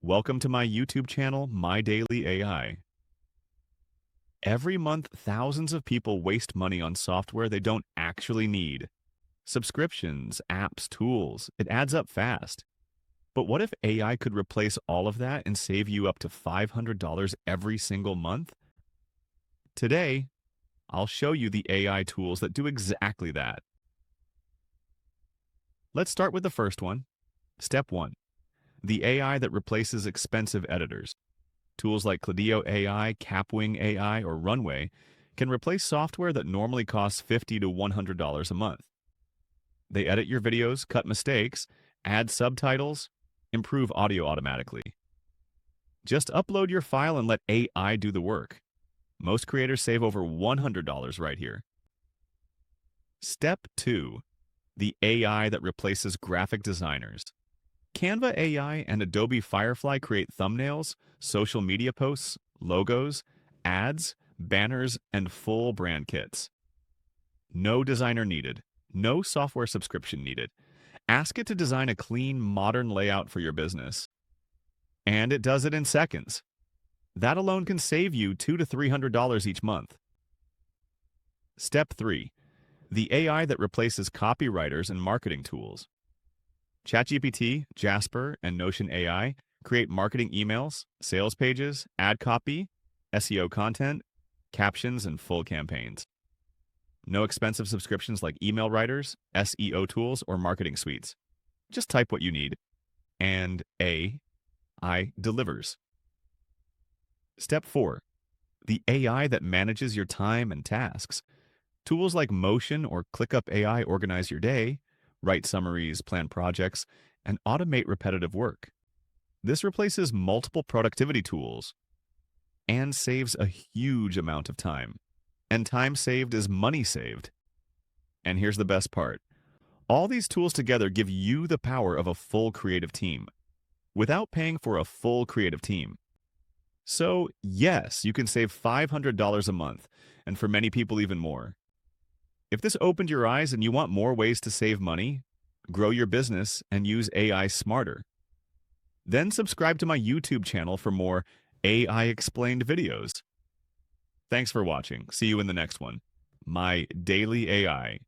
Welcome to my YouTube channel, My Daily AI. Every month, thousands of people waste money on software they don't actually need. Subscriptions, apps, tools, it adds up fast. But what if AI could replace all of that and save you up to $500 every single month? Today, I'll show you the AI tools that do exactly that. Let's start with the first one. Step 1. The AI that replaces expensive editors. Tools like Kladio AI, Capwing AI, or Runway can replace software that normally costs $50 to $100 a month. They edit your videos, cut mistakes, add subtitles, improve audio automatically. Just upload your file and let AI do the work. Most creators save over $100 right here. Step 2. The AI that replaces graphic designers. Canva AI and Adobe Firefly create thumbnails, social media posts, logos, ads, banners, and full brand kits. No designer needed. No software subscription needed. Ask it to design a clean, modern layout for your business. And it does it in seconds. That alone can save you $200 to $300 each month. Step 3. The AI that replaces copywriters and marketing tools. ChatGPT, Jasper, and Notion AI create marketing emails, sales pages, ad copy, SEO content, captions, and full campaigns. No expensive subscriptions like email writers, SEO tools, or marketing suites. Just type what you need. And AI delivers. Step 4. The AI that manages your time and tasks. Tools like Motion or ClickUp AI organize your day, write summaries, plan projects, and automate repetitive work. This replaces multiple productivity tools and saves a huge amount of time. And time saved is money saved. And here's the best part. All these tools together give you the power of a full creative team without paying for a full creative team. So, yes, you can save $500 a month, and for many people even more. If this opened your eyes and you want more ways to save money, grow your business, and use AI smarter, then subscribe to my YouTube channel for more AI explained videos. Thanks for watching. See you in the next one. My Daily AI.